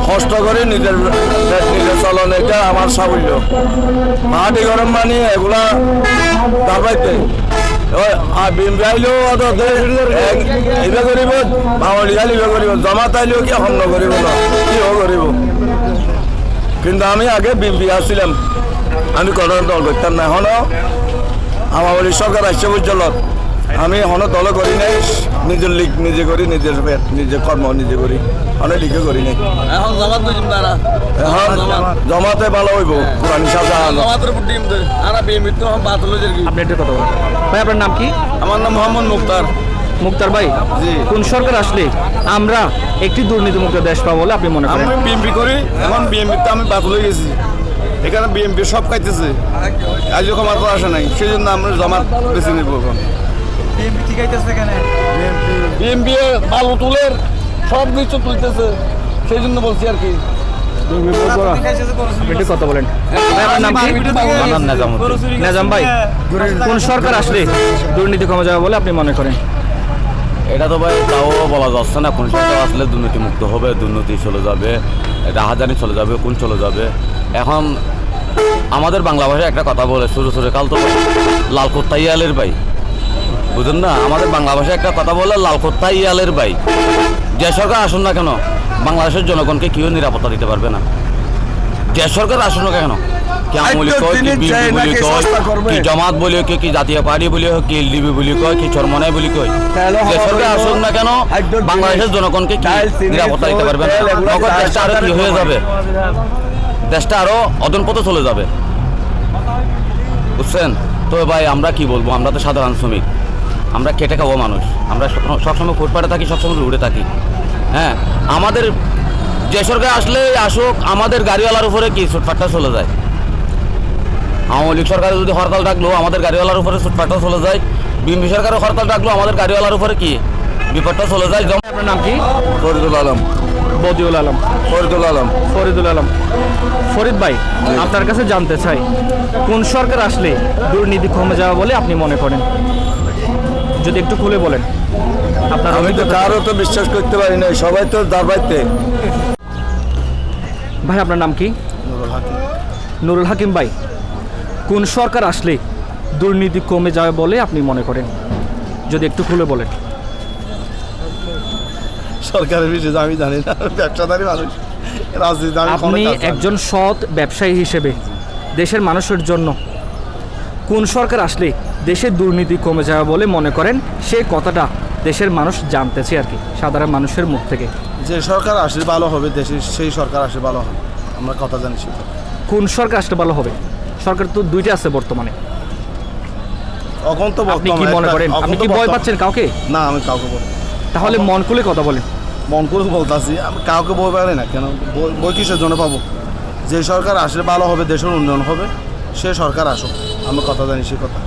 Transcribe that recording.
কষ্ট করে নিজের চলন, এটা আমার সাফল্য। মাটি গরম মানে এগুলা দাবাইতে বিএমপি আইলেও ইবে করিব, বাঙালি খালি ইবে করিব, জমাত আইলেও কি হন্য করিব না, কিও করিব। কিন্তু আমি আগে বিএমপি আসছিলাম, আমি কোনো দল করতাম না। এখনও আমার বলি সরকার আসছে বুঝলত, আমি এখনও দল করি নাই, নিজের লিগ নিজে করি, নিজের পেট নিজে কর্ম নিজে করি, অনেক লিগে করি নাই। এখন এখন জমাতে ভালো হইব, পুরানি সাজা আপনি একটু কথা বলেন ভাই, আপনার নাম কি? আমার নাম মোহাম্মদ মুক্তার। মুক্তার ভাই, কোন সরকার আসলে আমরা একটি দুর্নীতিমুক্ত দেশ পাবো বলে আপনি মনে করেন? আমি বিএমপি করি, এখন বিএমপিতে আমি বাতিল হয়ে গেছি। এখানে বিএমপি সব খাইতেছে, আজ আমার তো আসে নাই, সেই জন্য আমরা জমাত বেছে নিব। এখন বিএমপি বালু তুলের সব কিছু তুলতেছে, সেই জন্য বলছি আর কি। একটু কথা বলেন ভাই, আপনার নাম কি? নাজাম ভাই, কোন সরকার আসলে দুর্নীতি কমে যাবে বলে আপনি মনে করেন? এটা তো ভাই তাও বলা যাচ্ছে না কোন সরকার আসলে দুর্নীতিমুক্ত হবে, দুর্নীতি চলে যাবে, রাহাজানি চলে যাবে, কোন চলে যাবে। এখন আমাদের বাংলা ভাষায় একটা কথা বলে, শুরু কাল তো লাল কোত্তা ইয়ালের ভাই, বুঝলেন না? আমাদের বাংলা ভাষায় একটা কথা বলে, লাল কোত্তা ইয়ালের ভাই। যে সরকার আসুন না কেন, বাংলাদেশের জনগণকে কেউ নিরাপত্তা দিতে পারবে না। যে সরকার আসুন না কেন, কি আমলি কয়, কি বিএনপি বলি কয়, কি জামাত বলি কয়, কি জাতীয় পার্টি বলি হয়, কি এলডিপি বলি কয়, কি চরমনাই বলি কয়, যে সরকার আসুন না কেন, বাংলাদেশের জনগণকে কি নিরাপত্তা দিতে পারবে না। তখন দেশটা আরো কি হয়ে যাবে, দেশটা আরো অধঃপতনে চলে যাবে, বুঝছেন? তো ভাই আমরা কি বলবো, আমরা তো সাধারণ শ্রমিক, আমরা খেটে খাবো মানুষ, আমরা সবসময় ফুটপাতে থাকি, সবসময় রোডে থাকি। হ্যাঁ, আমাদের যে সরকার আসলে আসুক, আমাদের গাড়িওয়ালার উপরে কি ছুটপাটটা চলে যায়। আওয়ামী লীগ সরকার যদি হরতাল ডাকলো, আমাদের গাড়িওয়ালার উপরে ছুটপাটটা চলে যায়। বিএনপি সরকারের হরতাল ডাকলো, আমাদের গাড়িওয়ালার উপরে কি বিপদটা চলে যায়। আপনার নাম কি? ফরিদুল আলম। বদিউল আলম। ফরিদুল আলম। ফরিদুল আলম। ফরিদ ভাই, আপনার কাছে জানতে চাই, কোন সরকার আসলে দুর্নীতি কমে যাবে বলে আপনি মনে করেন? যদি একটু খুলে বলেন আপনার। আমি তো কারও তো বিশ্বাস করতে পারি না, সবাই তো দাবাইতে। ভাই আপনার নাম কি? নুরুল হাকিম ভাই, কোন সরকার আসলে দুর্নীতি কমে যাবে বলে আপনি মনে করেন? যদি একটু খুলে বলেন। সরকারের বিষয়ে আমি জানি না, ব্যবসাদারী মানুষ, রাজনীতি আপনি একজন সৎ ব্যবসায়ী হিসেবে দেশের মানুষের জন্য কোন সরকার আসলে দেশের দুর্নীতি কমে যাবে বলে মনে করেন, সেই কথাটা দেশের মানুষ জানতেছে আর কি, সাধারণ মানুষের মুখ থেকে। যে সরকার আসলে ভালো হবে দেশে, সেই সরকার আসলে ভালো হবে, আমরা কথা জানি সেটা। কোন সরকার আসলে ভালো হবে? সরকার তো দুইটা আছে বর্তমানে, এখন তো আপনি কি মনে করেন? আপনি কি ভয় পাচ্ছেন কাউকে? না, আমি কাউকে বলি। তাহলে মন খুলে কথা বলেন। মন করে বলতেছি, আমি কাউকে বই পারি না। কেন বই কিসের জন্য পাবো? যে সরকার আসলে ভালো হবে, দেশের উন্নয়ন হবে, সে সরকার আসুক, আমরা কথা জানি সে কথা।